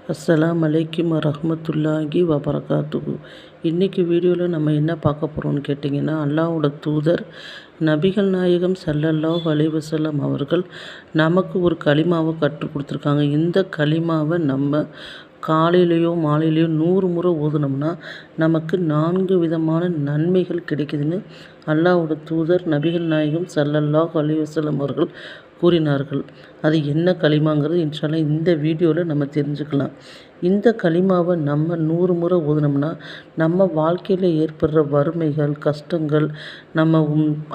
அஸ்ஸலாமு அலைக்கும் வரஹ்மத்துல்லாஹி வபரகாத்துஹு. இன்றைக்கி வீடியோவில் நம்ம என்ன பார்க்க போகிறோம்னு கேட்டிங்கன்னா, அல்லாஹ்வோட தூதர் நபிகள் நாயகம் ஸல்லல்லாஹு அலைஹி வஸல்லம் அவர்கள் நமக்கு ஒரு கலிமாவை கற்றுக் கொடுத்துருக்காங்க. இந்த கலிமாவை நம்ம காலையிலையோ மாலையிலையோ 100 முறை ஓதுனோம்னா நமக்கு 4 விதமான நன்மைகள் கிடைக்குதுன்னு அல்லாஹ்வோட தூதர் நபிகள் நாயகம் ஸல்லல்லாஹு அலைஹி வஸல்லம் அவர்கள் கூறினார்கள். அது என்ன கலிமாங்கிறது இன்ஷா அல்லாஹ் இந்த வீடியோவில் நம்ம தெரிஞ்சுக்கலாம். இந்த கலிமாவை நம்ம 100 முறை ஓதுனோம்னா நம்ம வாழ்க்கையில் ஏற்படுற வறுமைகள், கஷ்டங்கள் நம்ம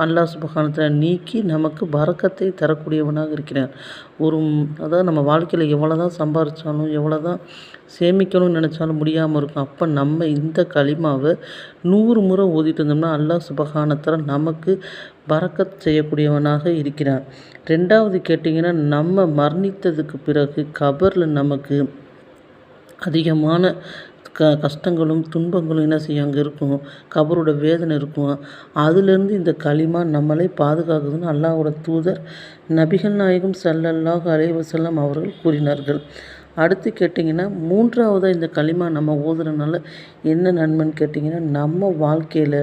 அல்லாஹ் சுப்ஹானஹு வ தஆலா நீக்கி நமக்கு பரக்கத்தை தரக்கூடியவனாக இருக்கிறான். அதாவது நம்ம வாழ்க்கையில் எவ்வளோ தான் சம்பாரித்தாலும் எவ்வளோ தான் சேமிக்கணும்னு நினச்சாலும் முடியாமல் இருக்கும். அப்போ நம்ம இந்த கலிமாவை 100 முறை ஓதிட்டு இருந்தோம்னா அல்லாஹ் சுப்ஹானஹு வ தஆலா நமக்கு பரக்கத் செய்யக்கூடியவனாக இருக்கிறான். ரெண்டாவது கேட்டிங்கன்னா, நம்ம மரணித்ததுக்கு பிறகு கபரில் நமக்கு அதிகமான கஷ்டங்களும் துன்பங்களும் என்ன செய்யும், அங்கே இருக்கும். கபரோட வேதனை இருக்கும். அதுலேருந்து இந்த கலிமா நம்மளை பாதுகாக்குதுன்னு அல்லாஹ்வோட தூதர் நபிகள் நாயகம் ஸல்லல்லாஹு அலைஹி வஸல்லம் அவர்கள் கூறினார்கள். அடுத்து கேட்டிங்கன்னா, மூன்றாவதாக இந்த கலிமா நம்ம ஓதுறதுனால என்ன நன்மைன்னு கேட்டிங்கன்னா, நம்ம வாழ்க்கையில்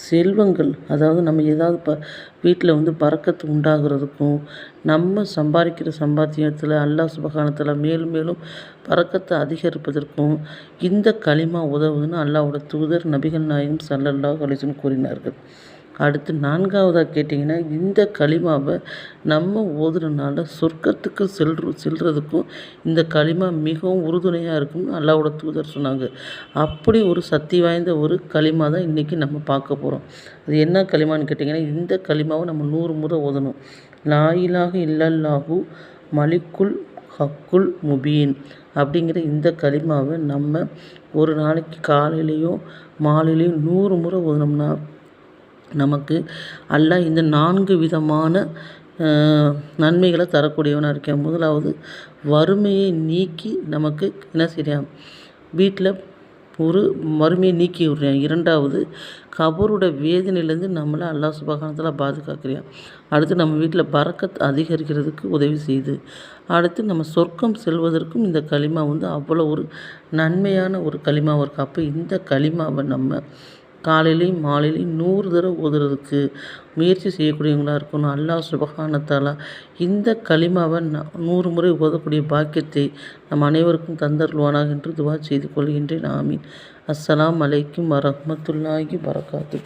செல்வங்கள், அதாவது நம்ம ஏதாவது வீட்டில் பரக்கத்து உண்டாகிறதுக்கும், நம்ம சம்பாதிக்கிற சம்பாத்தியத்தில் அல்லாஹ் சுப்ஹானஹு வ தஆலா மேலும் மேலும் பரக்கத்தை அதிகரிப்பதற்கும் இந்த கலிமா உதவுதுன்னு அல்லாஹ்வோட தூதர் நபிகள் நாயகம் ஸல்லல்லாஹு அலைஹி வஸல்லம் கூறினார்கள். அடுத்து நான்காவதாக கேட்டிங்கன்னா, இந்த கலிமாவை நம்ம ஓதுறதுனால சொர்க்கத்துக்கு செல்றதுக்கும் இந்த கலிமா மிகவும் உறுதுணையாக இருக்கும்னு அல்லாஹ்வோட தூதர் சொன்னாங்க. அப்படி ஒரு சக்தி வாய்ந்த ஒரு கலிமா தான் இன்றைக்கி நம்ம பார்க்க போகிறோம். அது என்ன கலிமான்னு கேட்டிங்கன்னா, இந்த கலிமாவை நம்ம 100 முறை ஓதணும். லா இலாஹ இல்லல்லாஹு மலிக்குல் ஹக்குல் முபீன் அப்படிங்கிற இந்த கலிமாவை நம்ம ஒரு நாளைக்கு காலையிலையோ மாலையிலையோ 100 முறை ஓதுனோம்னா நமக்கு அல்லாஹ் இந்த 4 விதமான நன்மைகளை தரக்கூடியவனாக இருக்கேன். முதலாவது, வறுமையை நீக்கி நமக்கு என்ன செய்கிறான், வீட்டில் ஒரு வறுமையை நீக்கி விடுறான். இரண்டாவது, கபரோட வேதனையிலேருந்து நம்மளை அல்லாஹ் சுப்ஹானஹு வ தஆலா பாதுகாக்கிறான். அடுத்து, நம்ம வீட்டில் பரக்கத் அதிகரிக்கிறதுக்கு உதவி செய்யுது. அடுத்து, நம்ம சொர்க்கம் செல்வதற்கும் இந்த கலிமா அவ்வளோ ஒரு நன்மையான ஒரு கலிமாவாக இருக்குது. அப்போ இந்த கலிமாவை நம்ம காலையிலையும் மாலையிலையும் 100 தடவை ஓதுறதுக்கு முயற்சி செய்யக்கூடியவங்களாக இருக்கணும். அல்லாஹ் சுப்ஹானஹு வ தஆலா இந்த கலிமாவை 100 முறை ஓதக்கூடிய பாக்கியத்தை நம் அனைவருக்கும் தந்தருள்வானாக என்று துஆ செய்து கொள்கின்றேன். ஆமீன். அஸ்ஸலாமு அலைக்கும் வரஹ்மத்துல்லாஹி வபரகாத்துஹு.